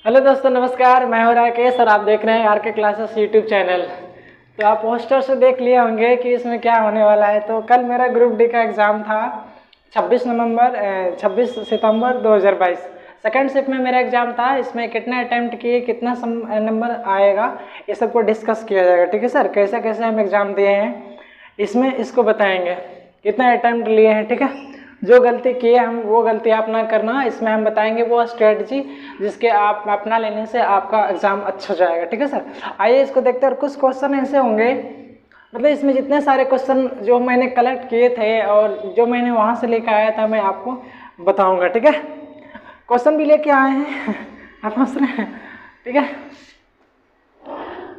Hello दोस्तों, नमस्कार। मैं हूं राकेश और आप देख रहे हैं आर के क्लासेस यूट्यूब चैनल। तो आप पोस्टर से देख लिए होंगे कि इसमें क्या होने वाला है। तो कल मेरा ग्रुप डी का एग्ज़ाम था 26 सितंबर 2022। सेकंड शिफ्ट में मेरा एग्ज़ाम था। इसमें कितना अटैम्प्ट किए, कितना नंबर आएगा, ये सबको डिस्कस किया जाएगा। ठीक है सर, कैसे कैसे हम एग्ज़ाम दिए हैं इसमें इसको बताएंगे, कितना अटैम्प्ट लिए हैं। ठीक है, जो गलती किए हम वो गलती आप ना करना। इसमें हम बताएंगे वो स्ट्रेटजी जिसके आप अपना लेने से आपका एग्ज़ाम अच्छा हो जाएगा। ठीक है सर, आइए इसको देखते हैं। और कुछ क्वेश्चन ऐसे होंगे, मतलब इसमें जितने सारे क्वेश्चन जो मैंने कलेक्ट किए थे और जो मैंने वहाँ से लेकर आया था मैं आपको बताऊँगा। ठीक है, क्वेश्चन भी लेके आए हैं आप समझ रहे हैं। ठीक है,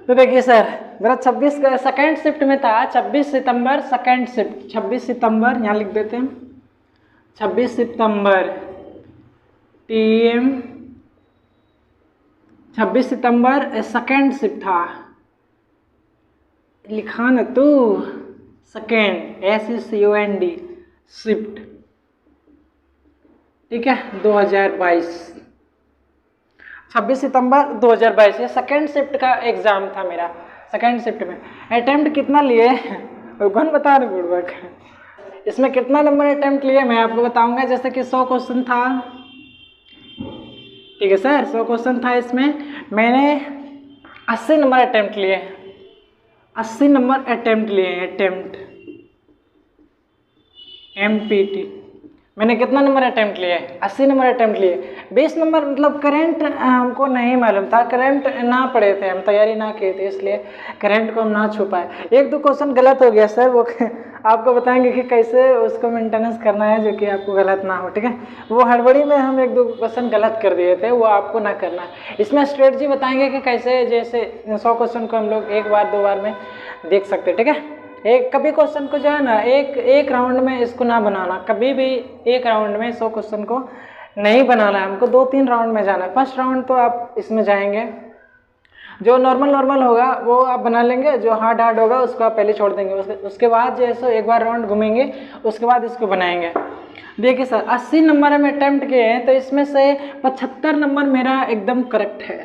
तो देखिए सर, मेरा 26 सेकेंड शिफ्ट में था 26 सितंबर सेकेंड शिफ्ट। 26 सितंबर यहाँ लिख देते हैं, 26 सितंबर टीएम 26 सितंबर सेकेंड शिफ्ट था। लिखा न तो सेकेंड SECOND शिफ्ट। ठीक है, 2022 26 सितंबर 2022 ये सेकेंड शिफ्ट का एग्ज़ाम था मेरा। सेकेंड शिफ्ट में अटेम्प्ट कितना लिए कौन बता रहे बुड़बक। इसमें कितना नंबर अटेम्प्ट लिए मैं आपको बताऊंगा। जैसे कि 100 क्वेश्चन था। ठीक है सर, 100 क्वेश्चन था। इसमें मैंने 80 नंबर अटेम्प्ट लिए, 80 नंबर अटेम्प्ट लिए हैं। अटेम्प्ट MPT मैंने कितना नंबर अटेम्प्ट लिए? 80 नंबर अटेम्प्ट लिए। 20 नंबर मतलब करंट हमको नहीं मालूम था, करंट ना पढ़े थे, हम तैयारी ना किए थे, इसलिए करंट को हम ना छू पाए। एक दो क्वेश्चन गलत हो गया सर, वो आपको बताएंगे कि कैसे उसको मेंटेनेंस करना है जो कि आपको गलत ना हो। ठीक है, वो हड़बड़ी में हम एक दो क्वेश्चन गलत कर दिए थे, वो आपको ना करना है। इसमें स्ट्रेटजी बताएंगे कि कैसे, जैसे 100 क्वेश्चन को हम लोग एक बार दो बार में देख सकते हैं। ठीक है, एक कभी क्वेश्चन को जो है ना एक राउंड में इसको ना बनाना, कभी भी एक राउंड में 100 क्वेश्चन को नहीं बनाना है, हमको 2-3 राउंड में जाना है। फर्स्ट राउंड तो आप इसमें जाएंगे, जो नॉर्मल होगा वो आप बना लेंगे, जो हार्ड होगा उसको आप पहले छोड़ देंगे। उसके बाद जैसे एक बार राउंड घूमेंगे उसके बाद इसको बनाएंगे। देखिए सर, 80 नंबर हम अटैम्प्ट किए हैं, तो इसमें से 75 नंबर मेरा एकदम करेक्ट है,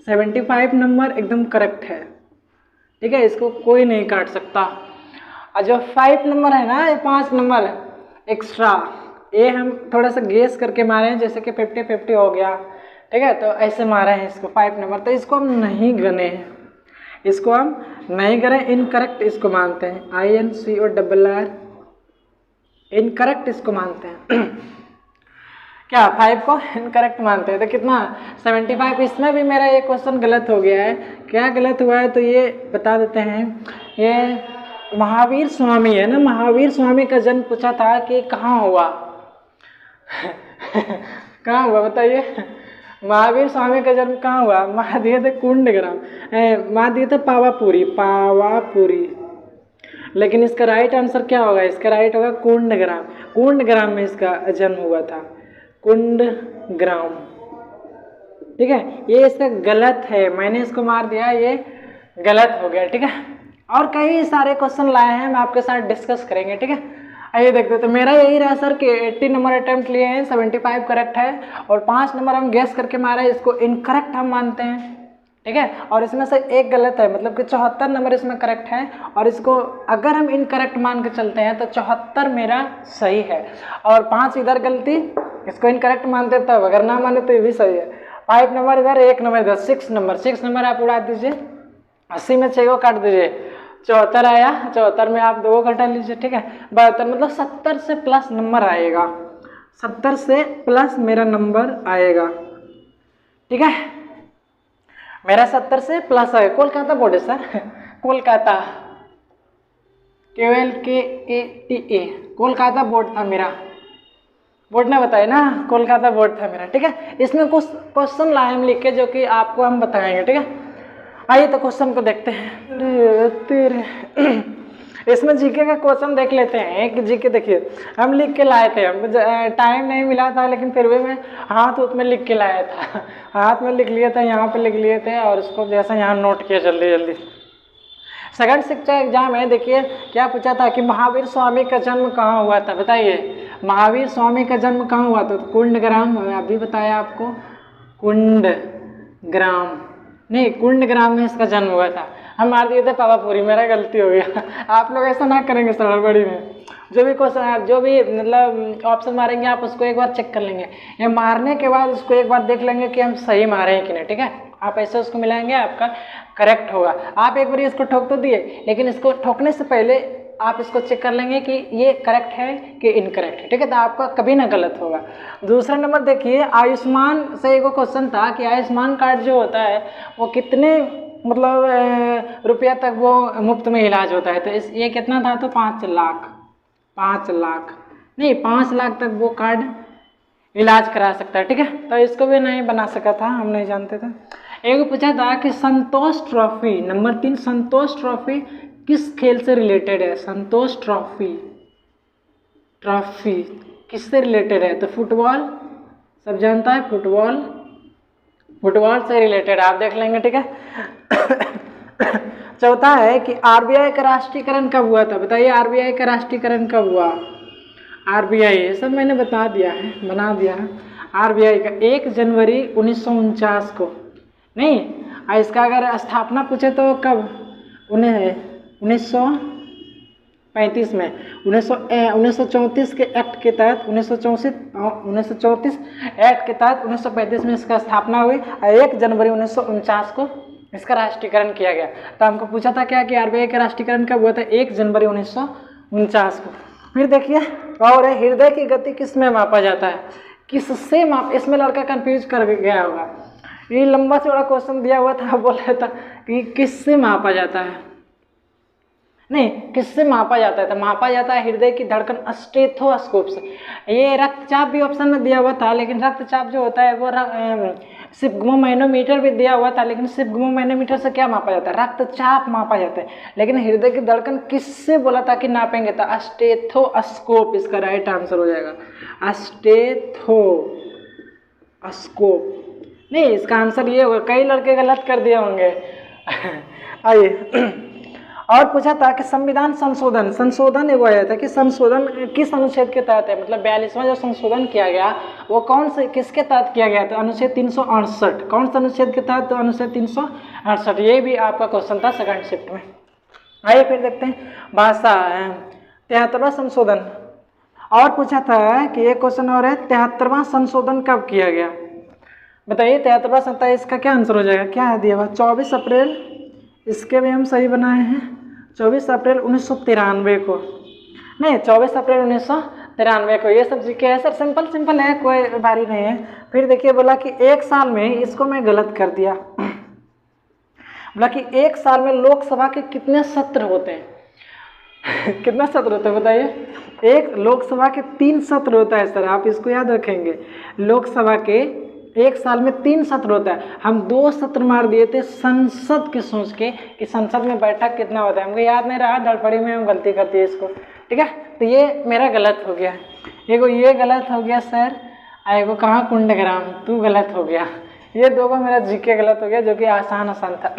75 नंबर एकदम करेक्ट है। ठीक है, इसको कोई नहीं काट सकता। और जो 5 नंबर है ना, ये 5 नंबर एक्स्ट्रा, ये हम थोड़ा सा गेस करके मारे हैं, जैसे कि 50-50 हो गया। ठीक है, तो ऐसे मारे हैं इसको 5 नंबर, तो इसको हम नहीं गने हैं, इसको हम नहीं करें, इनकरेक्ट इसको मानते हैं। INCORR इनकरेक्ट इसको मानते हैं। क्या 5 को इनकरेक्ट मानते हैं? तो कितना 75। इसमें भी मेरा ये क्वेश्चन गलत हो गया है। क्या गलत हुआ है तो ये बता देते हैं। ये महावीर स्वामी है ना, महावीर स्वामी का जन्म पूछा था कि कहाँ हुआ कहाँ हुआ बताइए। महावीर स्वामी का जन्म कहाँ हुआ? माँ दिए थे कुंडग्राम, माँ दिए थे पावापुरी, लेकिन इसका राइट आंसर क्या होगा? इसका राइट होगा कुंडग्राम। कुंडग्राम में इसका जन्म हुआ था, कुंडग्राम। ठीक है, ये इसका गलत है, मैंने इसको मार दिया, ये गलत हो गया। ठीक है, और कई सारे क्वेश्चन लाए हैं, मैं आपके साथ डिस्कस करेंगे। ठीक है, आइए देखते हैं। तो मेरा यही रहा सर कि 80 नंबर अटेम्प्ट लिए हैं, 75 करेक्ट है, और 5 नंबर हम गेस करके मारे, इसको इनकरेक्ट हम मानते हैं। ठीक है, और इसमें से एक गलत है, मतलब कि 74 नंबर इसमें करेक्ट है, और इसको अगर हम इनकरेक्ट मान के चलते हैं तो 74 मेरा सही है, और 5 इधर गलती, इसको इनकरेक्ट मानते तब, अगर ना माने तो ये भी सही है। 5 नंबर इधर, 1 नंबर इधर, 6 नंबर आप उड़ा दीजिए, 80 में 6 को काट दीजिए, 74 आया। 74 में आप 2 घटा लीजिए। ठीक है, 72 मतलब 70 से प्लस नंबर आएगा, 70 से प्लस मेरा नंबर आएगा। ठीक है, मेरा 70 से प्लस है। कोलकाता बोर्ड है sir, Kolkata, KOLKATA Kolkata board था मेरा, बोर्ड ने बताया ना, कोलकाता बोर्ड था मेरा। ठीक है, इसमें कुछ क्वेश्चन लाए हम लिख के जो कि आपको हम बताएंगे। ठीक है, आइए तो क्वेश्चन को देखते हैं। इसमें जीके का क्वेश्चन देख लेते हैं। एक जीके देखिए, हम लिख के लाए थे, हमको टाइम नहीं मिला था, लेकिन फिर भी मैं हाथ में लिख के लाया था, हाथ में लिख लिए थे, यहाँ पे लिख लिए थे, और उसको जैसा यहाँ नोट किया जल्दी। सेकंड शिक्षा एग्जाम है। देखिए क्या पूछा था कि महावीर स्वामी का जन्म कहाँ हुआ था, बताइए। महावीर स्वामी का जन्म कहाँ हुआ था? तो कुंडग्राम, अभी बताया आपको, कुंड ग्राम, नहीं कुंड ग्राम में इसका जन्म हुआ था। हम मार दिए थे पावापुरी, मेरा गलती हो गया। आप लोग ऐसा ना करेंगे सरड़बड़ी में। जो भी क्वेश्चन, जो भी मतलब ऑप्शन मारेंगे आप उसको एक बार चेक कर लेंगे, या मारने के बाद उसको एक बार देख लेंगे कि हम सही मारे हैं कि नहीं, ठीक है। आप ऐसे उसको मिलाएंगे, आपका करेक्ट होगा। आप एक बार इसको ठोक तो दिए, लेकिन इसको ठोकने से पहले आप इसको चेक कर लेंगे कि ये करेक्ट है कि इनकरेक्ट है, ठीक है। तो आपका कभी ना गलत होगा। दूसरा नंबर देखिए, आयुष्मान से एक क्वेश्चन था कि आयुष्मान कार्ड जो होता है वो कितने मतलब रुपया तक वो मुफ्त में इलाज होता है। तो ये कितना था, तो 5 लाख, 5 लाख नहीं 5 लाख तक वो कार्ड इलाज करा सकता है, ठीक है। तो इसको भी नहीं बना सका था, हम नहीं जानते थे। एक पूछा था कि संतोष ट्रॉफी, नंबर 3, संतोष ट्रॉफी किस खेल से रिलेटेड है। संतोष ट्रॉफी किससे रिलेटेड है, तो फुटबॉल, सब जानता है फुटबॉल से रिलेटेड, आप देख लेंगे, ठीक है। चौथा है कि आरबीआई का राष्ट्रीयकरण कब हुआ था, बताइए आरबीआई का राष्ट्रीयकरण कब हुआ। आरबीआई, ये सब मैंने बना दिया है। आरबीआई का 1 जनवरी 1949 को, नहीं इसका अगर स्थापना पूछे तो कब, 1935 में, 1934 के एक्ट के तहत 1934 एक्ट के तहत 1935 में इसका स्थापना हुई और 1 जनवरी 1949 को इसका राष्ट्रीयकरण किया गया। तो हमको पूछा था क्या कि आरबीआई का राष्ट्रीयकरण कब हुआ था, 1 जनवरी 1949 को। फिर देखिए और है, हृदय की गति किस में मापा जाता है, किससे माप, इसमें लड़का कंफ्यूज कर गया होगा। ये लंबा चौड़ा क्वेश्चन दिया हुआ था, बोल रहा था कि किससे मापा जाता है, नहीं किससे मापा जाता है, तो मापा जाता है हृदय की धड़कन स्टेथोस्कोप से। ये रक्तचाप भी ऑप्शन में दिया हुआ था, लेकिन रक्तचाप जो होता है वो सिर्फ मैनोमीटर भी दिया हुआ था, लेकिन सिर्फ मैनोमीटर से क्या मापा जाता है, रक्तचाप मापा जाता है। लेकिन हृदय की धड़कन किससे बोला था कि नापेंगे, तो स्टेथोस्कोप इसका राइट आंसर हो जाएगा, स्टेथोस्कोप। नहीं इसका आंसर ये होगा, कई लड़के गलत कर दिए होंगे। आइए और पूछा था कि संविधान संशोधन एगो आया था कि संशोधन किस अनुच्छेद के तहत है, मतलब 42वां जो संशोधन किया गया वो कौन से किसके तहत किया गया, तो अनुच्छेद 368। कौन सा अनुच्छेद के तहत, तो अनुच्छेद 368। ये भी आपका क्वेश्चन था सेकंड शिफ्ट में। आइए फिर देखते हैं भाषा 73वां संशोधन। और पूछा था कि एक क्वेश्चन और है, 73वां संशोधन कब किया गया, बताइए 73वां 27 का क्या आंसर हो जाएगा, क्या है दिया हुआ, 24 अप्रैल, इसके भी हम सही बनाए हैं, 24 अप्रैल 1993 को, नहीं 24 अप्रैल 1993 को। ये सब जीके है सर, सिंपल है, कोई भारी नहीं है। फिर देखिए बोला कि 1 साल में, इसको मैं गलत कर दिया, बोला कि 1 साल में लोकसभा के कितने सत्र होते हैं। कितना सत्र होता है बताइए, एक लोकसभा के 3 सत्र होता है सर, आप इसको याद रखेंगे। लोकसभा के 1 साल में 3 सत्र होता है। हम 2 सत्र मार दिए थे संसद के सोच के कि संसद में बैठक कितना होता है, हमको याद नहीं रहा, धड़पड़ी में हम गलती करती है इसको, ठीक है। तो ये मेरा गलत हो गया, एगो ये गलत हो गया सर, एगो कहाँ कुंडग्राम, तू गलत हो गया। ये 2 को मेरा जीके गलत हो गया, जो कि आसान था।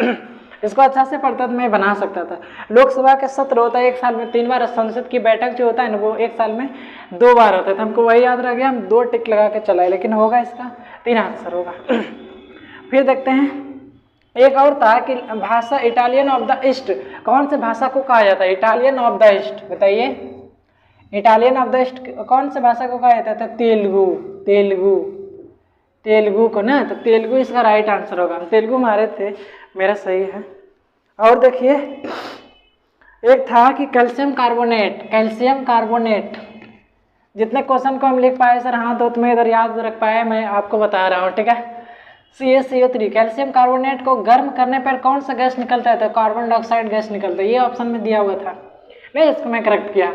इसको अच्छा से पढ़ता तो मैं बना सकता था। लोकसभा के सत्र होता है 1 साल में 3 बार, संसद की बैठक जो होता है ना वो 1 साल में 2 बार होता है। तो हमको वही याद रह गया, हम 2 टिक लगा के चलाए, लेकिन होगा इसका 3 आंसर होगा। फिर देखते हैं एक और था कि भाषा इटालियन ऑफ द ईस्ट, कौन से भाषा को कहा जाता है, इटालियन ऑफ द ईस्ट, बताइए इटालियन ऑफ द ईस्ट कौन से भाषा को कहा जाता है, तेलुगु को ना, तो तेलुगु इसका राइट आंसर होगा। हम तेलुगु मारे थे, मेरा सही है। और देखिए एक था कि कैल्शियम कार्बोनेट, जितने क्वेश्चन को हम लिख पाए सर हाथ तो तुम्हें इधर याद रख पाए, मैं आपको बता रहा हूँ, ठीक है। CaCO3 कैल्शियम कार्बोनेट को गर्म करने पर कौन सा गैस निकलता है, तो कार्बन डाइऑक्साइड गैस निकलता है। ये ऑप्शन में दिया हुआ था, नहीं इसको मैं करेक्ट किया।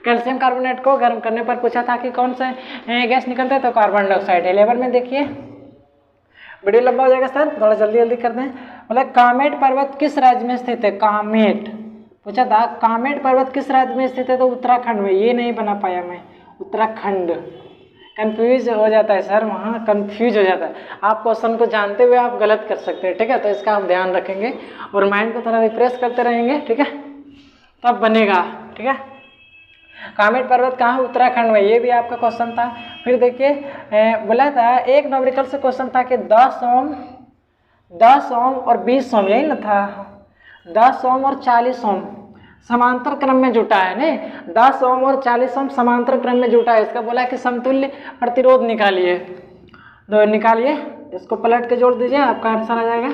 कैल्शियम कार्बोनेट को गर्म करने पर पूछा था कि कौन सा गैस निकलता है, तो कार्बन डाइऑक्साइड। 11 में देखिए, वीडियो लंबा हो जाएगा सर, थोड़ा जल्दी कर दें। मतलब कामेट पर्वत किस राज्य में स्थित है, कामेट पूछा था, कामेट पर्वत किस राज्य में स्थित है, तो उत्तराखंड में। ये नहीं बना पाया मैं, उत्तराखंड। कंफ्यूज हो जाता है सर, वहाँ कंफ्यूज हो जाता है। आप क्वेश्चन को जानते हुए आप गलत कर सकते हैं, ठीक है। तो इसका हम ध्यान रखेंगे और माइंड को थोड़ा रिफ्रेश करते रहेंगे, ठीक है, तब बनेगा, ठीक है। कामेट पर्वत कहाँ है? उत्तराखंड में, ये भी आपका क्वेश्चन था। फिर देखिए बोला था एक न्यूमेरिकल से क्वेश्चन था कि 10 ओम और 20 ओम, यही ना था, 10 ओम और 40 ओम समांतर क्रम में जुटा है, नहीं 10 ओम और 40 ओम समांतर क्रम में जुटा है। इसका बोला कि समतुल्य प्रतिरोध निकालिए, तो निकालिए, इसको पलट के जोड़ दीजिए, आपका आंसर आ जाएगा।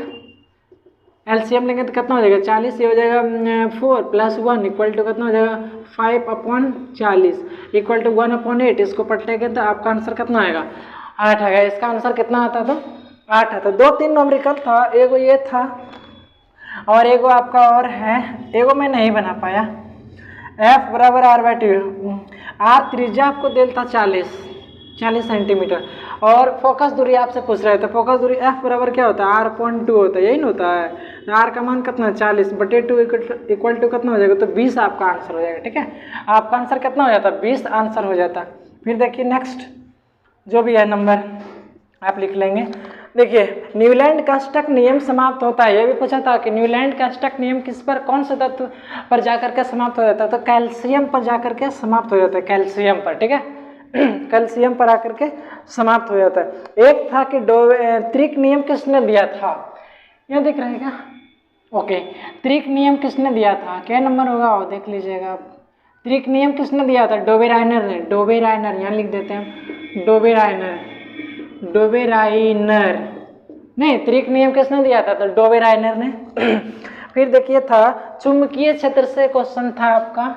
एलसीएम लेंगे तो कितना हो जाएगा 40, ये हो जाएगा 4 + 1 इक्वल टू कितना हो जाएगा 5/40 इक्वल टू 1/8। इसको पलटेंगे तो आपका आंसर कितना आएगा 8 आएगा। इसका आंसर कितना आता तो 8 आता। 2-3 न्यूमेरिकल था, एगो ये था और एगो आपका और है, एगो मैं नहीं बना पाया। F बराबर R/T, R त्रिज्या आपको देता 40 सेंटीमीटर और फोकस दूरी आपसे पूछ रहे थे। फोकस दूरी F बराबर क्या होता है R/2 होता है, यही ना होता है। तो R का मान कितना 40/2 इक्वल टू कितना हो जाएगा तो 20 आपका आंसर हो जाएगा। ठीक है, आपका आंसर कितना हो जाता 20 आंसर हो जाता। फिर देखिए नेक्स्ट जो भी है नंबर आप लिख लेंगे। देखिए न्यूलैंड का स्टक नियम समाप्त होता है, ये भी पूछा था कि न्यूलैंड का स्टक नियम किस पर, कौन से तत्व पर जाकर के समाप्त हो जाता है, तो कैल्शियम पर जाकर के समाप्त हो जाता है, कैल्शियम पर। ठीक है कैल्शियम पर आकर के समाप्त हो जाता है। एक था कि त्रिक नियम किसने दिया था, यह दिख रहेगा। ओके, त्रिक नियम किसने दिया था, क्या नंबर होगा वो देख लीजिएगा आप। त्रिक नियम किसने दिया था, डोबेराइनर ने। डोबेराइनर यहाँ लिख देते हैं, डोबेराइनर नहीं, त्रिक नियम किसने दिया था, तो डोबेराइनर ने। फिर देखिए था चुंबकीय क्षेत्र से क्वेश्चन था आपका।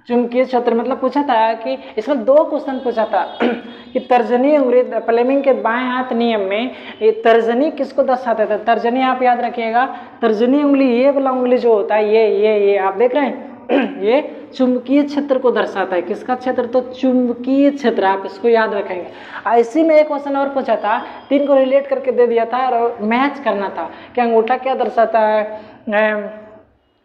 चुंबकीय क्षेत्र मतलब पूछा था कि इसमें 2 क्वेश्चन पूछा था कि तर्जनी उंगली, फ्लेमिंग के बाएं हाथ नियम में ये तर्जनी किसको दर्शाते थे। तर्जनी आप याद रखिएगा, तर्जनी उंगली ये वाला उंगली जो होता है ये आप देख रहे हैं ये चुंबकीय क्षेत्र को दर्शाता है। किसका क्षेत्र, तो चुंबकीय क्षेत्र, आप इसको याद रखेंगे। इसी में एक क्वेश्चन और पूछा था, 3 को रिलेट करके दे दिया था और मैच करना था कि अंगूठा क्या दर्शाता है,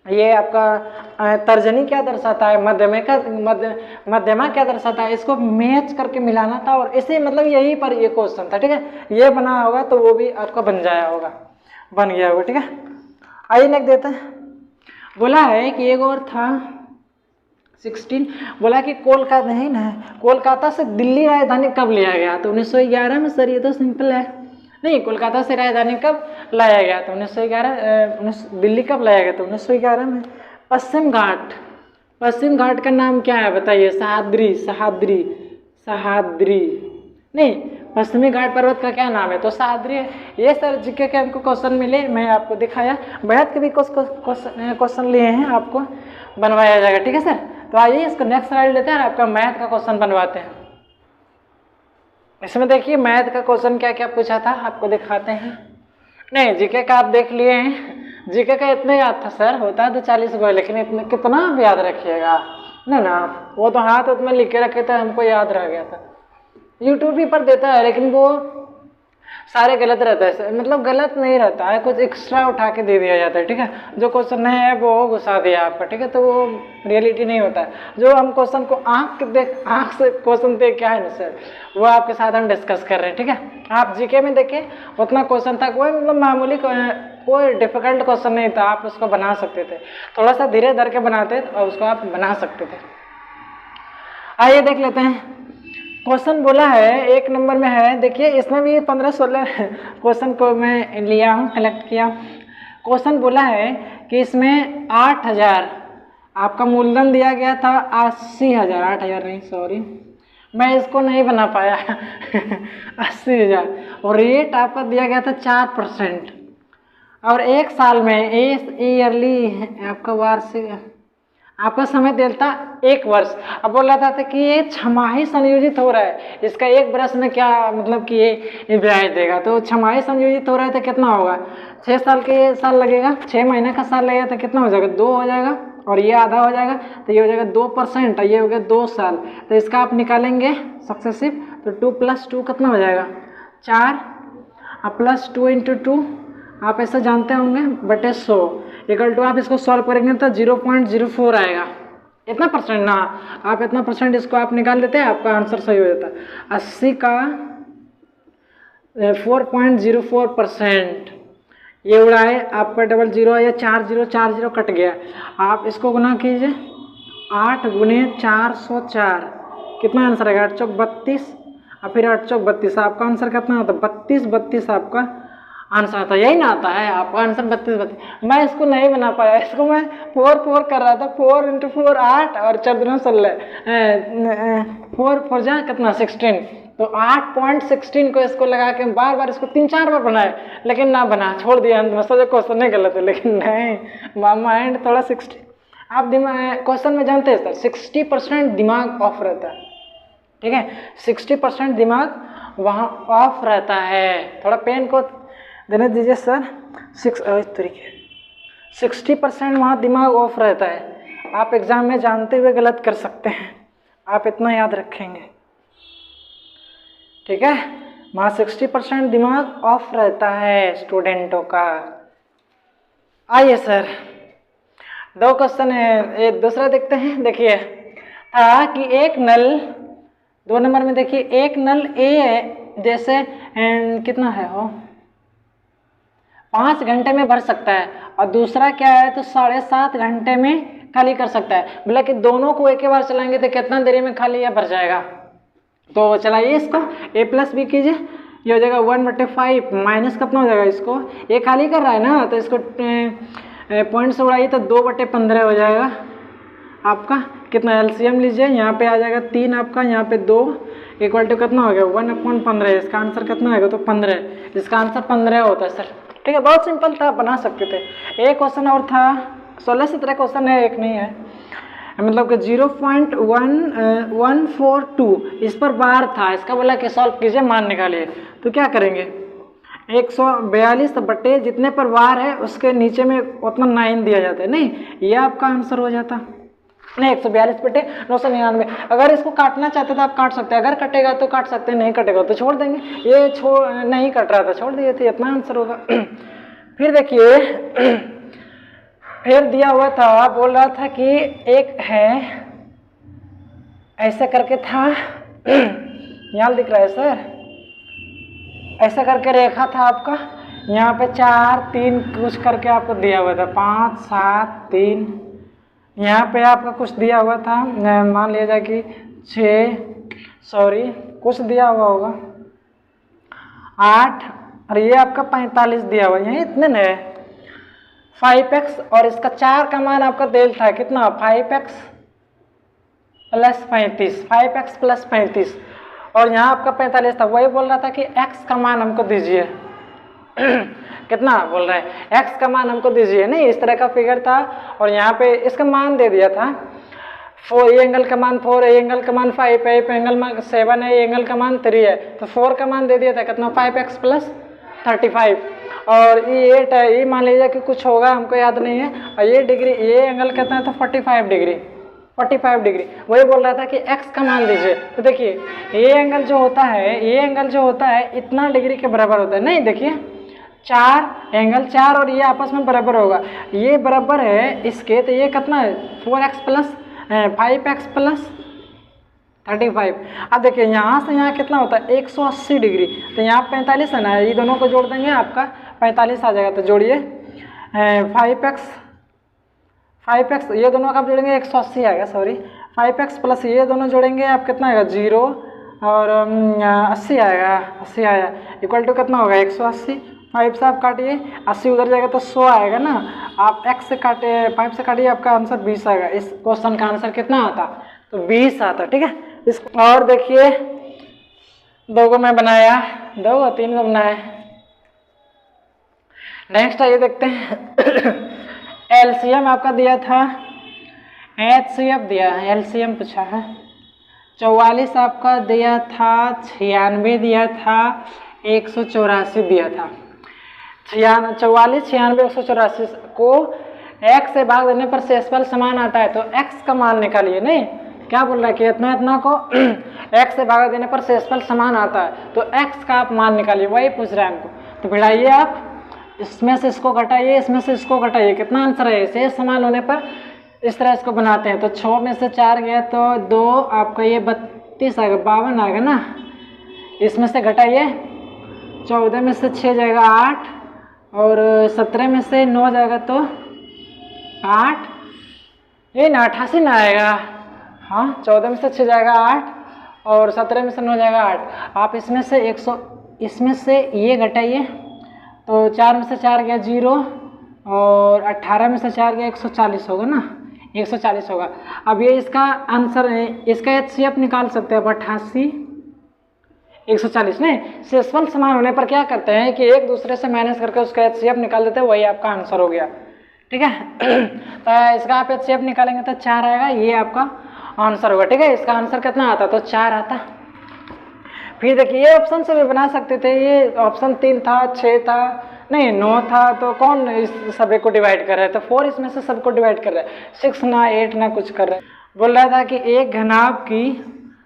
ये आपका तर्जनी क्या दर्शाता है, मध्यमा क्या दर्शाता है, इसको मैच करके मिलाना था। और इसी मतलब यही पर ये क्वेश्चन था। ठीक है, ये बना होगा तो वो भी आपका बन गया होगा। ठीक है, आइए नेक्स्ट देते हैं। बोला है कि एक और था 16, बोला कि कोलकाता नहीं ना, कोलकाता से दिल्ली राजधानी कब लिया गया, तो 1911 में। सर ये तो सिंपल है, नहीं कोलकाता से राजधानी कब लाया गया, तो 1911। दिल्ली कब लाया गया, तो 1911 में। पश्चिम घाट का नाम क्या है बताइए, सह्याद्री नहीं, पश्चिमी घाट पर्वत का क्या नाम है, तो सह्याद्री है। ये सर जीके के हमको क्वेश्चन मिले, मैं आपको दिखाया। मैथ के भी क्वेश्चन लिए हैं, आपको बनवाया जाएगा। ठीक है सर, तो आइए इसको नेक्स्ट स्लाइड लेते हैं और आपका मैथ का क्वेश्चन बनवाते हैं। इसमें देखिए मैथ का क्वेश्चन क्या क्या पूछा था आपको दिखाते हैं। नहीं जीके का आप देख लिए हैं, जीके का इतना याद था सर, होता है तो 40 को, लेकिन इतने कितना आप याद रखिएगा ना, वो तो हाथ उसमें लिख के रखे थे, हमको याद रह गया था। यूट्यूब भी पर देता है लेकिन वो सारे गलत रहता है, मतलब गलत नहीं रहता है, कुछ एक्स्ट्रा उठा के दे दिया जाता है। ठीक है, जो क्वेश्चन है वो घुसा दिया आपका। ठीक है, तो वो रियलिटी नहीं होता है। जो हम क्वेश्चन को आंख से क्वेश्चन देख क्या है ना सर, वो आपके साथ हम डिस्कस कर रहे हैं। ठीक है, आप जीके में देखिए उतना क्वेश्चन था, कोई मतलब मामूली कोई डिफिकल्ट क्वेश्चन नहीं था, आप उसको बना सकते थे। थोड़ा सा धीरे धर के बनाते और उसको आप बना सकते थे। आइए देख लेते हैं। क्वेश्चन बोला है 1 नंबर में है, देखिए इसमें भी 15-16 क्वेश्चन को मैं लिया हूँ, कलेक्ट किया। क्वेश्चन बोला है कि इसमें 8000 आपका मूलधन दिया गया था, 80,000, 8,000 नहीं सॉरी, मैं इसको नहीं बना पाया 80,000, और रेट आपका दिया गया था 4%, और 1 साल में ईयरली आपका वार्षिक आपका समय देता 1 वर्ष। अब बोल रहा था कि ये छमाही संयोजित हो रहा है, इसका 1 वर्ष में क्या मतलब कि ये ब्याज देगा, तो छमाही संयोजित हो रहा है तो कितना होगा, 6 साल के साल लगेगा, 6 महीने का साल लगेगा तो कितना हो जाएगा 2 हो जाएगा, और ये आधा हो जाएगा तो ये हो जाएगा 2%, ये हो गया 2 साल। तो इसका आप निकालेंगे सक्सेसिव, तो 2 + 2 कितना हो जाएगा 4, प्लस 2 × 2 आप ऐसा जानते होंगे बटे 100 इक्वल टू, आप इसको सॉल्व करेंगे तो 0.04 आएगा। इतना परसेंट ना, आप इतना परसेंट इसको आप निकाल देते हैं, आपका आंसर सही हो जाता है। 80 का 4.04%, ये उड़ाए आपका डबल 0 या 4 0 कट गया, आप इसको गुना कीजिए 8 गुने 404 कितना आंसर आएगा? 8 चौक 32 और फिर 8 चौक 32, आपका आंसर कितना आता है? 32 आपका आंसर आता है। यही ना आता है आपका आंसर 32। मैं इसको नहीं बना पाया, इसको मैं 4 कर रहा था। 4 × 4 8 और 4 दूना 16, 4 4 जा कितना 16, तो 8.16 को इसको लगा के बार बार इसको 3-4 बार बनाए, लेकिन ना बना, छोड़ दिया अंत में। सोचा क्वेश्चन नहीं गलत है, लेकिन नहीं, माइंड थोड़ा 60। आप दिमाग क्वेश्चन में जानते हैं सर 60% दिमाग ऑफ रहता है, ठीक है, 60% दिमाग वहाँ ऑफ रहता है। थोड़ा पेन को देने दीजिए सर। 60% वहाँ दिमाग ऑफ रहता है। आप एग्जाम में जानते हुए गलत कर सकते हैं, आप इतना याद रखेंगे, ठीक है। वहाँ 60% दिमाग ऑफ रहता है स्टूडेंटों का। आइए सर, 2 क्वेश्चन है, एक दूसरा देखते हैं। देखिए था कि एक नल, 2 नंबर में देखिए एक नल ए जैसे कितना है हो 5 घंटे में भर सकता है, और दूसरा क्या है तो 7.5 घंटे में खाली कर सकता है। बोला कि दोनों को एक ही बार चलाएंगे तो कितना देरी में खाली या भर जाएगा। तो चलाइए इसको, a + b कीजिए, ये हो जाएगा 1/5 माइनस कितना हो जाएगा, इसको ये खाली कर रहा है ना, तो इसको पॉइंट से उड़ाइए तो 2/15 हो जाएगा आपका। कितना एलसीएम लीजिए, यहाँ पे आ जाएगा 3 आपका, यहाँ पे 2 इक्वल टू कितना हो गया 1/15। इसका आंसर कितना आएगा तो 15, इसका आंसर 15 होता है सर, ठीक है। बहुत सिंपल था, बना सकते थे। एक क्वेश्चन और था, 16-17 क्वेश्चन है, एक नहीं है, मतलब कि 0.1142 इस पर बार था, इसका बोला कि सॉल्व कीजिए, मान निकालिए। तो क्या करेंगे 142 बटे जितने पर वार है उसके नीचे में उतना 9 दिया जाता है, नहीं ये आपका आंसर हो जाता, नहीं 142 बटे 999। अगर इसको काटना चाहते तो आप काट सकते हैं, अगर कटेगा तो काट सकते हैं, नहीं कटेगा तो छोड़ देंगे। ये नहीं कट रहा था, छोड़ दिए थे, इतना आंसर होगा। फिर देखिए, फिर दिया हुआ था, बोल रहा था कि एक है ऐसा करके था, यहाँ दिख रहा है सर, ऐसा करके रेखा था आपका, यहाँ पे 4 3 कुछ करके आपको दिया हुआ था, 5 7 3, यहाँ पे आपका कुछ दिया हुआ था, मान लिया जाए कि 6 कुछ दिया हुआ होगा 8, और ये आपका 45 दिया हुआ है, यही इतने न 5x, और इसका 4 का मान आपका देल था कितना 5x + 35, 5x + 35, और यहाँ आपका 45 था। वही बोल रहा था कि x का मान हमको दीजिए। कितना बोल रहा है x का मान हमको दीजिए, नहीं इस तरह का फिगर था, और यहाँ पे इसका मान दे दिया था 4, ए एंगल का मान 4 है, एंगल का मान 5 है, एंगल मान 7 है, एंगल का मान 3 है, तो 4 का मान दे दिया था कितना 5x + 35, और ये 8 है, ये मान लीजिए कि कुछ होगा हमको याद नहीं है, और ये डिग्री, ये एंगल कितना है तो 45 डिग्री, 45 डिग्री। वही बोल रहा था कि x का मान दीजिए। तो देखिए ये एंगल जो होता है, ये एंगल जो होता है इतना डिग्री के बराबर होता है, नहीं देखिए 4 एंगल 4 और ये आपस में बराबर होगा, ये बराबर है इसके, तो ये कितना है 4x + 5x + 35। अब देखिए यहाँ से यहाँ कितना होता है 180 डिग्री, तो यहाँ 45 है ना, ये दोनों को जोड़ देंगे आपका 45 आ जाएगा। तो जोड़िए 5x ये दोनों का आप जोड़ेंगे 180 आएगा, 5x + ये दोनों जोड़ेंगे आप कितना आएगा 0 और 80 आएगा, 80 आया इक्वल टू कितना होगा 180। 5 से आप काटिए 80 उधर जाएगा तो 100 आएगा ना, आप x से काटे 5 से काटिए, आपका आंसर 20 आएगा। इस क्वेश्चन का आंसर कितना आता तो 20 आता, ठीक है। इसको और देखिए 2 को मैं बनाया, 2 और 3 को बनाया। नेक्स्ट आइए देखते हैं। एलसीएम आपका दिया था, एचसीएफ दिया है, एलसीएम पूछा है। 44 आपका दिया था, 96 दिया था, 184 दिया था। 44 96 184 को x से भाग देने पर शेषफल समान आता है, तो x का मान निकालिए। नहीं क्या बोल रहा है कि इतना को x से भाग देने पर शेषफल समान आता है, तो x का आप मान निकालिए, वही पूछ रहा है हमको। तो भिड़ाइए आप, इसमें से इसको घटाइए, इसमें से इसको घटाइए, कितना आंसर है शेष समान होने पर इस तरह इसको बनाते हैं। तो 6 में से 4 गया तो 2, आपका ये 32 आएगा, 52 आएगा ना, इसमें से घटाइए 14 में से 6 जाएगा 8, और 17 में से 9 जाएगा तो 8, ये ना 88 ना आएगा। हाँ 14 में से 6 जाएगा 8 और 17 में से 9 जाएगा 8। आप इसमें से 100 इसमें से ये घटाइए तो 4 में से 4 गया 0 और 18 में से 4 गया 140 होगा ना, 140 होगा। अब ये इसका आंसर है, इसका HCF निकाल सकते हैं अब 88 140 नहीं, शेषफल समान होने पर क्या करते हैं कि एक दूसरे से माइनस करके उसका HCF निकाल देते हैं, वही आपका आंसर हो गया। ठीक है तो इसका आप HCF निकालेंगे तो 4 आएगा, ये आपका आंसर होगा। ठीक है इसका आंसर कितना आता तो 4 आता। फिर देखिए ये ऑप्शन से भी बना सकते थे, ये ऑप्शन 3 था 6 था नहीं 9 था, तो कौन इस सभी को डिवाइड कर रहा है, तो 4 इसमें से सबको डिवाइड कर रहा है, 6 ना 8 ना कुछ कर रहा है। बोल रहा था कि एक घनाभ की,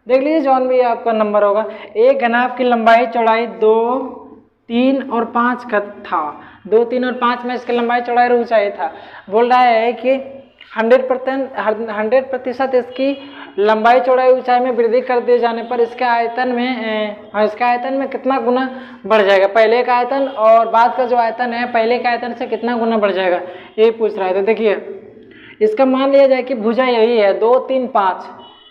देख लीजिए जौन भी आपका नंबर होगा, एक घनाभ की लंबाई चौड़ाई 2 3 और 5 का था, 2 3 और 5 में इसकी लंबाई चौड़ाई और ऊंचाई था। बोल रहा है कि 100% इसकी लंबाई चौड़ाई ऊंचाई में वृद्धि कर दिए जाने पर इसके आयतन में कितना गुना बढ़ जाएगा, पहले का आयतन और बाद का जो आयतन है पहले के आयतन से कितना गुना बढ़ जाएगा, यही पूछ रहा है। तो देखिए इसका मान लिया जाए कि भुजा यही है 2 3 5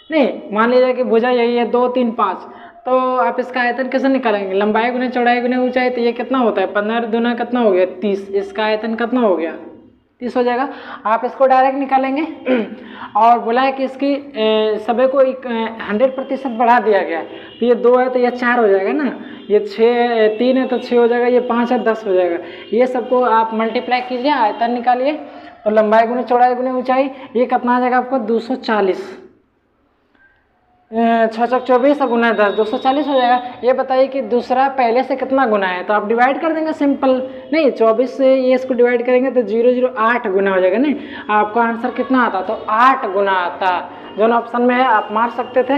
नहीं, मान लिया जाए कि भुजा यही है 2 3 5, तो आप इसका आयतन कैसे निकालेंगे, लंबाई गुने चौड़ाई गुने ऊंचाई, तो ये कितना होता है 15 दूना कितना हो गया 30, इसका आयतन कितना हो गया 30 हो जाएगा। आप इसको डायरेक्ट निकालेंगे और बोला है कि इसकी सभी को 100% बढ़ा दिया गया है, तो ये 2 है तो ये 4 हो जाएगा ना, ये 3 है तो 6 हो जाएगा, ये 5 है 10 हो जाएगा। ये सबको आप मल्टीप्लाई कीजिए, आयतन निकालिए और लंबाई गुने चौड़ाई गुने ऊंचाई, ये कितना आ जाएगा आपको 240, 6 24 और गुना 10 240 हो जाएगा। ये बताइए कि दूसरा पहले से कितना गुना है, तो आप डिवाइड कर देंगे सिंपल, नहीं 24 से ये इसको डिवाइड करेंगे तो 0 0 8 गुना हो जाएगा। नहीं आपका आंसर कितना आता तो 8 गुना आता, जो ऑप्शन में है आप मार सकते थे।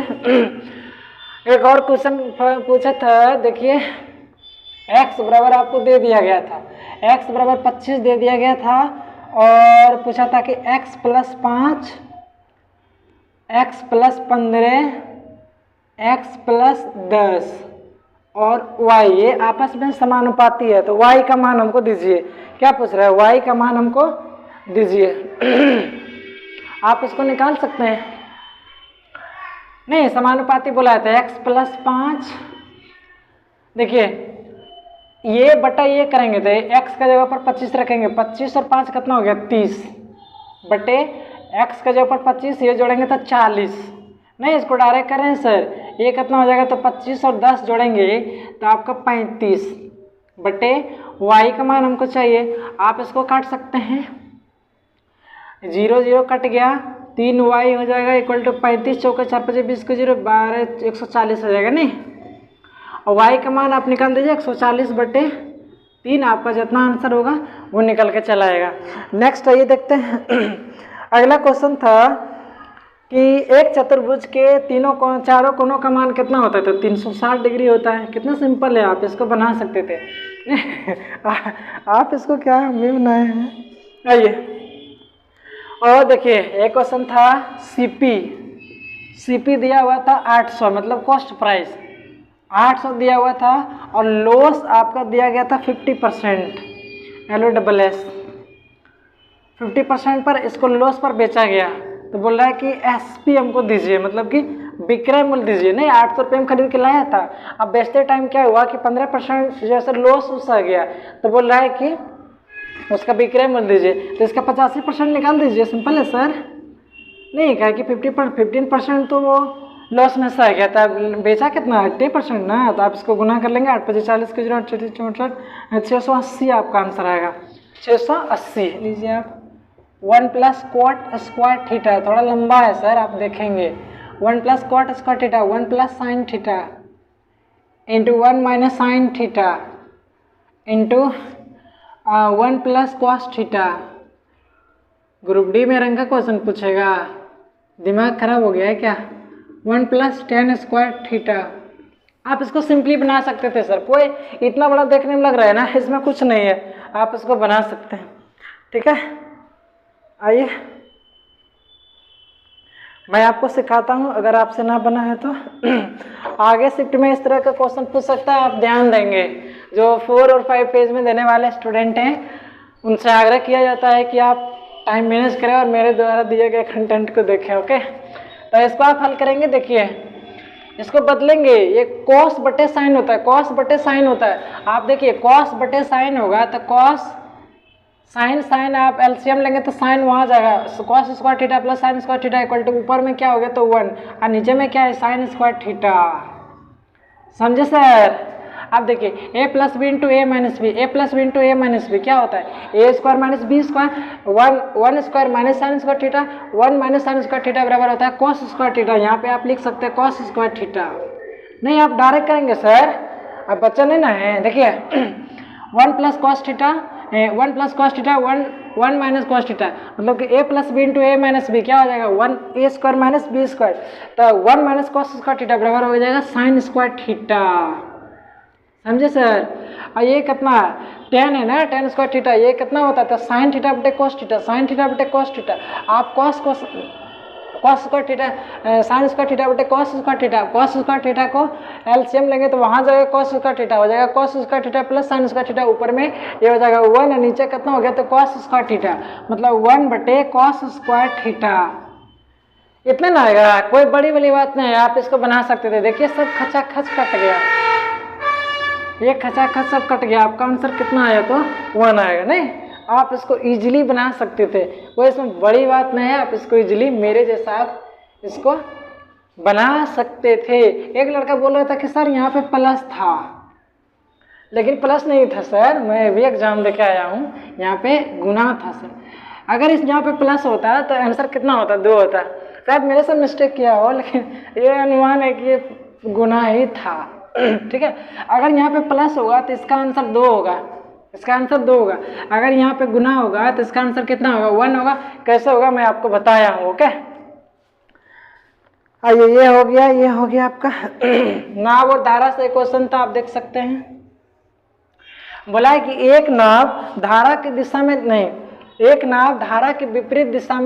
एक और क्वेश्चन पूछा था, देखिए x बराबर आपको दे दिया गया था, x बराबर 25 दे दिया गया था और पूछा था कि x + 5 x + 15 x + 10 और y ये आपस में समानुपाती है, तो y का मान हमको दीजिए। क्या पूछ रहा है, y का मान हमको दीजिए। आप इसको निकाल सकते हैं, नहीं समानुपाती बोला था x + 5, देखिए ये बटा ये करेंगे तो x का जगह पर 25 रखेंगे, 25 और 5 कितना हो गया 30 बटे x का जगह पर 25, ये जोड़ेंगे तो 40, नहीं इसको डायरेक्ट करें सर, ये कितना हो जाएगा तो 25 और 10 जोड़ेंगे तो आपका 35 बटे y का मान हमको चाहिए। आप इसको काट सकते हैं, 0 0 कट गया, 3y हो जाएगा इक्वल टू 35 चौके 4 5 20 को 0 12 140 हो जाएगा। नहीं और y का मान आप निकाल दीजिए 140 बटे 3, आपका जितना आंसर होगा वो निकल के चला आएगा। नेक्स्ट आइए देखते हैं। अगला क्वेश्चन था कि एक चतुर्भुज के चारों कोनों का मान कितना होता है, तो 360 डिग्री होता है। कितना सिंपल है, आप इसको बना सकते थे। आप इसको क्या भी बनाए हैं, आइए और देखिए एक क्वेश्चन था सीपी दिया हुआ था 800, मतलब कॉस्ट प्राइस 800 दिया हुआ था और लॉस आपका दिया गया था 50%, LOSS 50% पर इसको लॉस पर बेचा गया, तो बोल रहा है कि SP हमको दीजिए, मतलब कि विक्रय मूल्य दीजिए। नहीं 800 रुपये में खरीद के लाया था, अब बेचते टाइम क्या हुआ कि 15% जैसे लॉस उसका गया, तो बोल रहा है कि उसका विक्रय मूल्य दीजिए, तो इसका 85% निकाल दीजिए। सिंपल है सर, नहीं कहा कि 15% तो वो लॉस में से आ गया था, बेचा कितना 80% ना, तो आप इसको गुना कर लेंगे 8 × 40 के 0 64 680 आपका आंसर आएगा 680। लीजिए आप 1 + cot स्क्वायर थीटा, थोड़ा लंबा है सर आप देखेंगे, 1 + cot square theta 1 + sin theta into 1 - sin theta into 1 + cos theta. Group D में रंग का क्वेश्चन पूछेगा, दिमाग खराब हो गया है क्या। 1 + tan स्क्वायर थीटा, आप इसको सिंपली बना सकते थे सर, कोई इतना बड़ा देखने में लग रहा है ना, इसमें कुछ नहीं है, आप इसको बना सकते हैं। ठीक है आइए मैं आपको सिखाता हूँ, अगर आपसे ना बना है तो आगे शिफ्ट में इस तरह का क्वेश्चन पूछ सकता है, आप ध्यान देंगे। जो 4 और 5 पेज में देने वाले स्टूडेंट हैं उनसे आग्रह किया जाता है कि आप टाइम मैनेज करें और मेरे द्वारा दिए गए कंटेंट को देखें। ओके, तो इसको आप हल करेंगे। देखिए इसको बदलेंगे, ये कॉस बटे साइन होता है, कॉस बटे साइन होता है। आप देखिए कॉस बटे साइन होगा तो कॉस साइन साइन आप एलसीएम लेंगे तो साइन वहाँ जाएगा, cos square theta plus sine square theta equal to ऊपर में क्या हो गया तो 1 और नीचे में क्या है साइन स्क्वायर थीटा। समझे सर? अब देखिए A plus B into A minus B, A plus B into A minus B क्या होता है A square minus B square, one square minus sine square theta, 1 minus sine square theta बराबर होता है cos square theta. यहाँ पे आप लिख सकते हैं कॉस स्क्वायर थीटा। नहीं आप डायरेक्ट करेंगे सर, अब बच्चा नहीं ना है। देखिए 1 plus cos theta 1 plus cos theta 1 minus cos theta, मतलब कि ए plus B into A minus B क्या हो जाएगा 1 ए स्क्वायर माइनस बी स्क्वायर, तो 1 माइनस कॉस स्क्वायर थीटा बराबर हो जाएगा साइन स्क्वायर थीटा। समझे सर? और ये कितना 10 है ना, 10 स्क्वायर थीटा, ये कितना होता है तो साइन थीटा बटे कॉस थीटा, साइन थीटा बटे कॉस थीटा। आप cos square theta sine square theta बटे cos square theta, cos square theta को एलसीएम लेंगे तो वहाँ जाएगा कॉस स्क्वायर थीटा हो जाएगा cos square theta plus sine square theta, ऊपर में ये हो जाएगा 1 और नीचे कितना हो गया तो कॉस स्क्वायर थीटा, मतलब 1 बटे कॉस स्क्वायर थीटा। इतना ना आएगा, कोई बड़ी वाली बात नहीं है, आप इसको बना सकते थे। देखिए सब खचा खच कट गया, ये खचा खच सब कट गया, आपका आंसर कितना आया तो 1 आएगा। नहीं आप इसको इजीली बना सकते थे, कोई इसमें बड़ी बात नहीं है, आप इसको इजीली मेरे जैसा आप इसको बना सकते थे। एक लड़का बोल रहा था कि सर यहाँ पे प्लस था, लेकिन प्लस नहीं था सर, मैं भी एग्जाम देके आया हूँ, यहाँ पे गुना था सर। अगर इस यहाँ पे प्लस होता तो आंसर कितना होता 2 होता। शायद मेरे से मिस्टेक किया हो, लेकिन ये अनुमान है कि ये गुना ही था। ठीक है, अगर यहाँ पे प्लस होगा तो इसका आंसर 2 होगा, इसका आंसर 2 होगा। अगर यहाँ पे गुना होगा तो इसका आंसर कितना होगा 1 होगा। कैसे होगा मैं आपको बताया हूँ। ओके आइए, ये हो गया आपका नाव और धारा से क्वेश्चन था, आप देख सकते हैं। बोला है कि एक नाव धारा की दिशा में नहीं, एक नाव धारा के विपरीत दिशा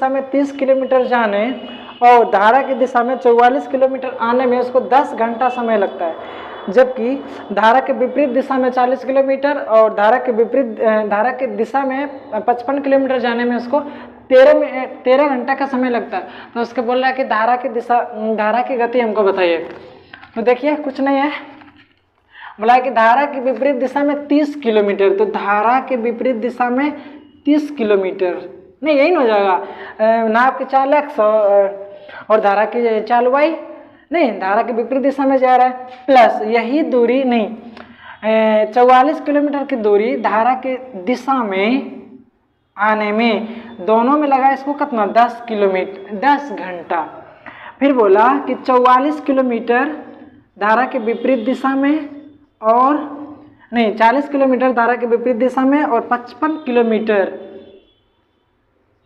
में 30 किलोमीटर जाने और धारा की दिशा में 44 किलोमीटर आने में उसको 10 घंटा समय लगता है, जबकि धारा के विपरीत दिशा में 40 किलोमीटर और धारा की दिशा में 55 किलोमीटर जाने में उसको 13 घंटा का समय लगता है। तो उसके बोल रहा है कि धारा की गति हमको बताइए। तो देखिए कुछ नहीं है, बोला है कि धारा की विपरीत दिशा में 30 किलोमीटर, तो धारा के विपरीत दिशा में 30 किलोमीटर नहीं, यही हो जाएगा नाव की चाल x और धारा की चाल y, नहीं धारा के विपरीत दिशा में जा रहा है, प्लस यही दूरी नहीं 44 किलोमीटर की दूरी धारा के दिशा में आने में, दोनों में लगा इसको कितना 10 किलोमीटर 10 घंटा। फिर बोला कि 44 किलोमीटर धारा के विपरीत दिशा में और नहीं 40 किलोमीटर धारा के विपरीत दिशा में और 55 किलोमीटर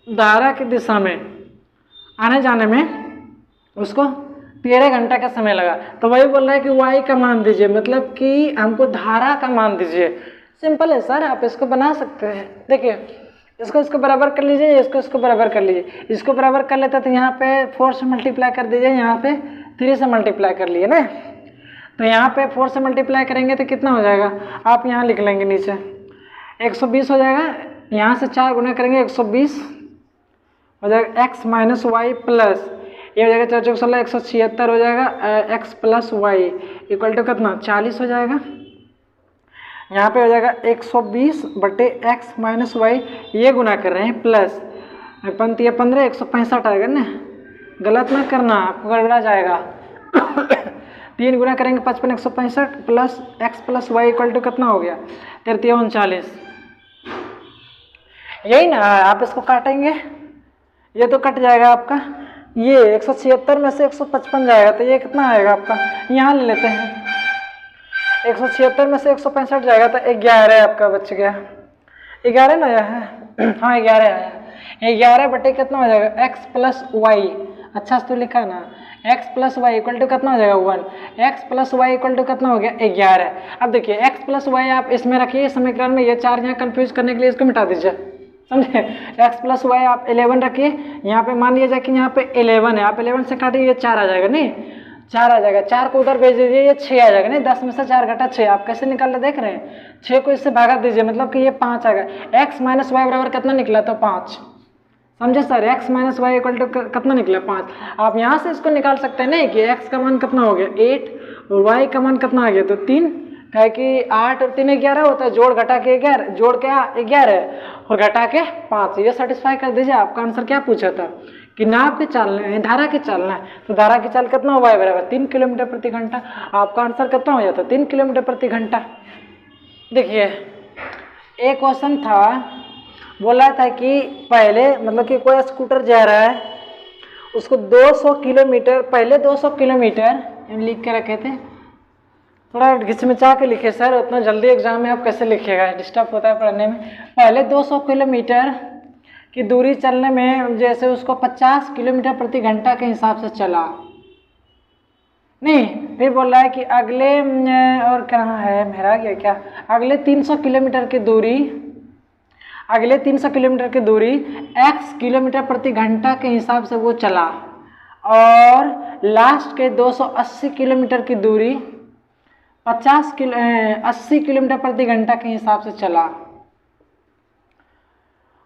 धारा की दिशा में आने जाने में उसको 13 घंटा का समय लगा। तो वही बोल रहा है कि y का मान दीजिए, मतलब कि हमको धारा का मान दीजिए। सिंपल है सर, आप इसको बना सकते हैं। देखिए इसको बराबर कर लीजिए, इसको बराबर कर लीजिए, इसको बराबर कर लेते तो यहाँ पे 4 से मल्टीप्लाई कर दीजिए, यहाँ पे 3 से मल्टीप्लाई कर लिए ना, तो यहाँ पे 4 से मल्टीप्लाई करेंगे तो कितना हो जाएगा, आप यहाँ लिख लेंगे नीचे 120 हो जाएगा, यहाँ से 4 गुना करेंगे 120 हो जाएगा, x माइनस वाई प्लस ये हो जाएगा 4 चौक 16 176 हो जाएगा, x plus Y equal to कितना 40 हो जाएगा। यहाँ पे हो जाएगा 120 बटे x माइनस वाई, ये गुना कर रहे हैं प्लस 15 165 आएगा ना, गलत ना करना आपको गड़बड़ा जाएगा। 3 गुना करेंगे 55 165 plus x plus Y equal to कितना हो गया 33 39, यही ना। आप इसको काटेंगे, ये तो कट जाएगा आपका, ये 176 में से 155 जाएगा तो ये कितना आएगा आपका, यहाँ ले लेते हैं 176 में से 165 जाएगा तो 11 आपका बच गया, 11 ना आया है, हाँ 11 आया, 11 बटे कितना हो जाएगा x प्लस वाई, अच्छा से तो लिखा ना, x plus Y equal to कितना हो जाएगा 1, x plus Y equal to कितना हो गया 11। अब देखिए x प्लस वाई आप इसमें रखिए समीकरण में, ये 4 यहाँ कन्फ्यूज करने के लिए इसको मिटा दीजिए, समझे। x प्लस वाई आप 11 रखिए, यहाँ पे मान लिया जाए कि यहाँ पे 11 है, आप 11 से काटिए ये 4 आ जाएगा नहीं, 4 आ जाएगा, 4 को उधर भेज दीजिए, ये 6 आ जाएगा। नहीं, 10 में से 4 घटा 6, आप कैसे निकाल रहे देख रहे हैं, 6 को इससे भागा दीजिए, मतलब कि ये 5 आ गया। एक्स माइनस वाई बराबर कितना निकला, तो 5। समझे sir, X minus Y equal to कितना निकला, 5। आप यहाँ से इसको निकाल सकते हैं नहीं कि एक्स का मान कितना हो गया 8 और वाई का मान कितना आ गया, तो 3। क्या कि 8 और 3 11 होता है, जोड़ घटा के 11, जोड़ के 11 और घटा के 5, ये सेटिस्फाई कर दीजिए। आपका आंसर क्या पूछा था कि नाव के चलना है, धारा के चलना है, तो धारा की चाल कितना हुआ है, बराबर 3 किलोमीटर प्रति घंटा। आपका आंसर कितना हो जाता, 3 किलोमीटर प्रति घंटा। देखिए एक क्वेश्चन था, बोला था कि पहले मतलब कि कोई स्कूटर जा रहा है, उसको 200 किलोमीटर, पहले 200 किलोमीटर लिख के रखे थे, थोड़ा घिचमिचा के लिखे सर, उतना जल्दी एग्जाम में आप कैसे लिखिएगा, डिस्टर्ब होता है पढ़ने में। पहले 200 किलोमीटर की दूरी चलने में जैसे उसको 50 किलोमीटर प्रति घंटा के हिसाब से चला, नहीं फिर बोल रहा है कि अगले और कहाँ है मेरा गया क्या, अगले 300 किलोमीटर की दूरी, अगले 300 किलोमीटर की दूरी x किलोमीटर प्रति घंटा के हिसाब से वो चला, और लास्ट के 280 किलोमीटर की दूरी 80 किलोमीटर प्रति घंटा के हिसाब से चला,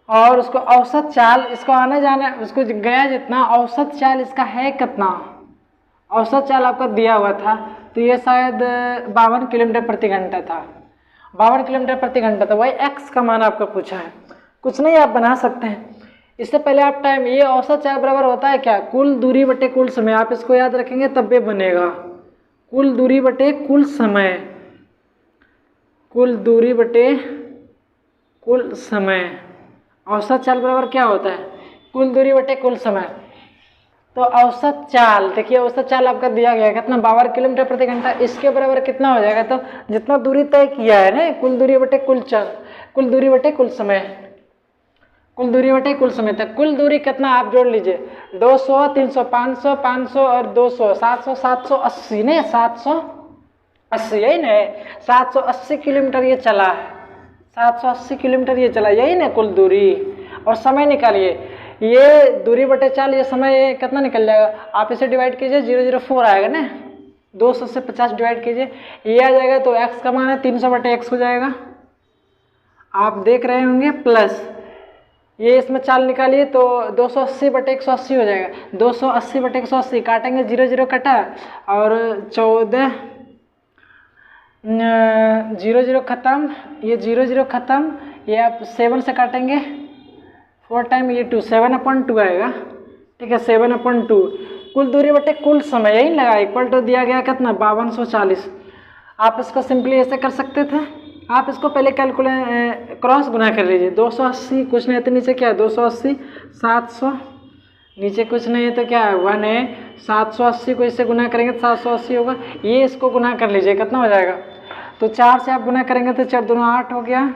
और उसको औसत चाल, इसको आने जाने, उसको गया जितना, औसत चाल इसका है कितना, औसत चाल आपका दिया हुआ था, तो ये शायद 52 किलोमीटर प्रति घंटा था, 52 किलोमीटर प्रति घंटा था। वही x का मान आपको पूछा है, कुछ नहीं आप बना सकते हैं। इससे पहले आप टाइम, ये औसत चाल बराबर होता है क्या, कुल दूरी बटे कुल समय, आप इसको याद रखेंगे तब भी बनेगा, कुल दूरी बटे कुल समय, कुल दूरी बटे कुल समय। औसत चाल बराबर क्या होता है, कुल दूरी बटे कुल समय। तो औसत चाल, देखिए औसत चाल आपका दिया गया है कितना, 52 किलोमीटर प्रति घंटा, इसके बराबर कितना हो जाएगा, तो जितना दूरी तय किया है ना, कुल दूरी बटे कुल चाल, कुल दूरी बटे कुल समय, कुल दूरी बटे कुल समय। तक कुल दूरी कितना आप जोड़ लीजिए, 200, 300, 500, 500 और 200, 700, 780 नहीं 780, यही ना 780 किलोमीटर ये चला है, 780 किलोमीटर ये चला, यही ना कुल दूरी। और समय निकालिए, ये दूरी बटे चाल, ये समय कितना निकल जाएगा, आप इसे डिवाइड कीजिए, 004 आएगा ना, 200 से 50 डिवाइड कीजिए, ये आ जाएगा, तो x का मान है 300 बटे x हो जाएगा, आप देख रहे होंगे, प्लस ये इसमें चाल निकालिए तो 280 बटे 180 हो जाएगा, 280 बटे 180 काटेंगे, 0 0 कटा, और 14 0 0 खत्म, ये 0 0 खत्म, ये आप 7 से काटेंगे, 4 टाइम ये 2, 7/2 आएगा, ठीक है 7/2। कुल दूरी बटे कुल समय, यही लगा, इक्वल टू दिया गया कितना 5240। आप इसको सिंपली ऐसे कर सकते थे, आप इसको पहले क्रॉस गुना कर लीजिए, 280 कुछ नहीं है तो नीचे क्या है 280, 700 नीचे कुछ नहीं है तो क्या है 1 है, 780 को इससे गुना करेंगे तो 780 होगा, ये इसको गुना कर लीजिए कितना हो जाएगा, तो 4 से आप गुना करेंगे तो 4 दूना 8 हो गया,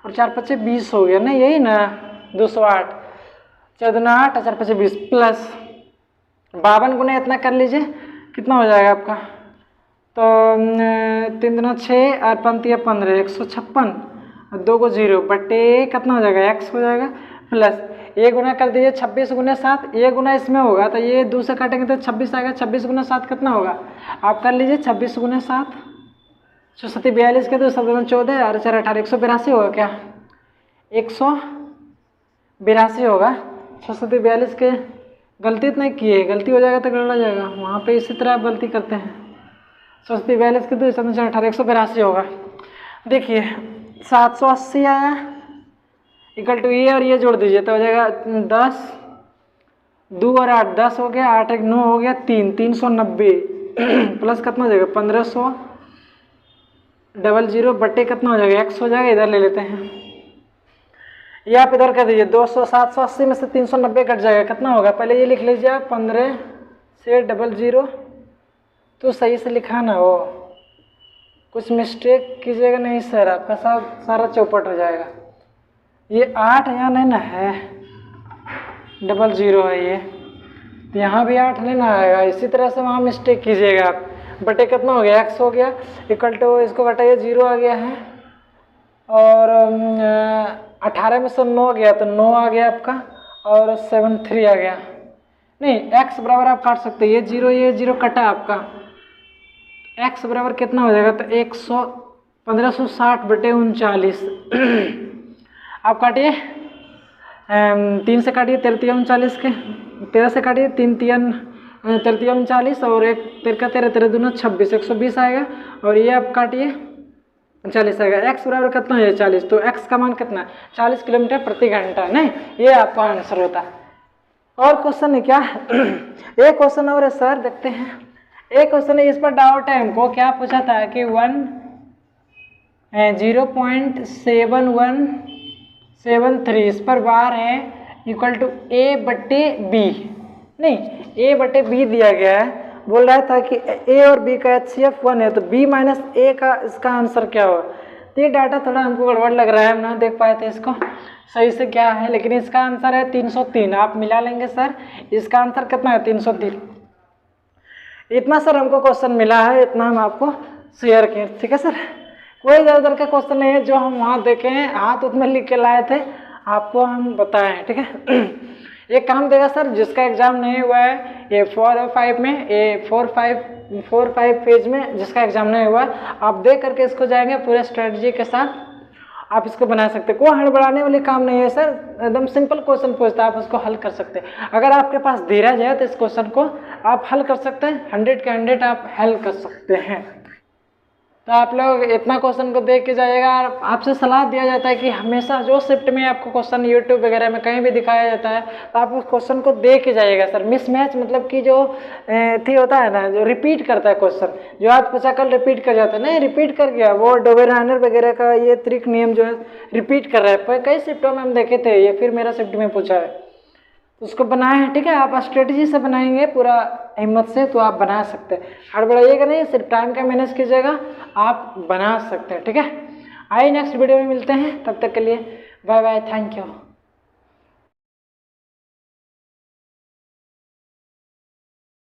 और 4 5 20 हो गया ना, यही ना 208, 4 दूना 8 और 4 5 20, प्लस 52 गुना इतना कर लीजिए, कितना हो जाएगा आपका, तो 3 दूना 6 और 5 15, 156 और 2 को 0 बटे कितना हो जाएगा x हो जाएगा, प्लस ये गुना कर दीजिए 26 गुना 7, ये गुना इसमें होगा तो ये 2 से काटेंगे तो 26 आएगा, 26 गुना 7 कितना होगा, आप कर लीजिए 26 गुना 7, 64 42 के 2 7 14 और 4 18, 182 होगा क्या, 182 होगा, 64 42 के गलती तो नहीं किए, गलती हो जाएगा तो गड़बड़ जाएगा, वहाँ पे इसी तरह आप गलती करते हैं, 64 42 के 2 7 18, 182 होगा। देखिए 780 आया इक्वल टू ये और ये जोड़ दीजिए तो हो जाएगा 10, 2 और 8 10 हो गया, 8 1 9 हो गया, 390 प्लस कितना हो जाएगा 1500 00 बटे कितना हो जाएगा x हो जाएगा, इधर ले लेते हैं, ये आप इधर कर दीजिए 200, 780 में से 390 कट जाएगा, कितना होगा पहले ये लिख लीजिए आप 15 से 00, तो सही से लिखा ना हो, कुछ मिस्टेक कीजिएगा नहीं सर, आपका सारा चौपट हो जाएगा। ये 8 यहाँ नहीं ना है, 00 है ये, तो यहाँ भी 8 नहीं ना आएगा, इसी तरह से वहाँ मिस्टेक कीजिएगा आप, बटे कितना हो गया x हो गया, इक्वल टू इसको घटाइए 0 आ गया है, और 18 में से 9 गया तो 9 आ गया आपका, और 7 3 आ गया, नहीं, x बराबर आप काट सकते हैं, ये जीरो कटा आपका, x बराबर कितना हो जाएगा, तो 1560/39। आप काटिए, 3 से काटिए 33 के, 13 से काटिए 3 3 33 और 1 13 13 13 दूना 26, 120 आएगा। और ये आप काटिए 40 आएगा। x बराबर कितना है 40, तो x का मान कितना 40 किलोमीटर प्रति घंटा। नहीं, ये आपका आंसर होता है। और क्वेश्चन है क्या, एक क्वेश्चन और है सर, देखते हैं। एक क्वेश्चन है, इस पर डाउट है हमको, क्या पूछा था कि 0.7173 इस पर बार है इक्वल टू a/b। नहीं, a/b दिया गया है, बोल रहा था कि a और b का HCF 1 है, तो b माइनस a का इसका आंसर क्या होगा। तो ये डाटा थोड़ा हमको गड़बड़ लग रहा है, हम ना देख पाए थे इसको सही से क्या है, लेकिन इसका आंसर है 303। आप मिला लेंगे सर, इसका आंसर कितना है 303। इतना सर हमको क्वेश्चन मिला है, इतना हम आपको शेयर किए, ठीक है सर। कोई इधर का क्वेश्चन नहीं है, जो हम वहाँ देखे हैं हाथ उसमें लिख के लाए थे, आपको हम बताएं, ठीक है। एक काम देगा सर, जिसका एग्जाम नहीं हुआ है ये 4 और 5 में, ये 4-5 पेज में जिसका एग्जाम नहीं हुआ, आप देख करके इसको जाएंगे पूरे स्ट्रेटजी के साथ, आप इसको बना सकते हैं। कोई हड़बड़ाने वाली काम नहीं है सर, एकदम सिंपल क्वेश्चन पूछता है, आप उसको हल कर सकते हैं। अगर आपके पास धीरज है तो इस क्वेश्चन को आप हल कर सकते हैं, 100 के 100 आप हल कर सकते हैं। तो आप लोग इतना क्वेश्चन को देख के जाइएगा। आपसे सलाह दिया जाता है कि हमेशा जो शिफ्ट में आपको क्वेश्चन यूट्यूब वगैरह में कहीं भी दिखाया जाता है, तो आप उस क्वेश्चन को देख के जाइएगा सर। मिसमैच मतलब कि जो थी होता है ना, जो रिपीट करता है क्वेश्चन, जो आज पूछा कल रिपीट कर जाता है, नहीं रिपीट कर गया, वो डोबेरानर वगैरह का ये त्रिक नियम जो है रिपीट कर रहा है। कई शिफ्टों में हम देखे थे, ये फिर मेरा शिफ्ट में पूछा है, उसको बनाए हैं, ठीक है। आप स्ट्रेटजी से बनाएंगे पूरा हिम्मत से, तो आप बना सकते हैं। हड़बड़ाइएगा नहीं, सिर्फ टाइम का मैनेज कीजिएगा, आप बना सकते हैं, ठीक है। आइए नेक्स्ट वीडियो में मिलते हैं, तब तक के लिए बाय बाय, थैंक यू।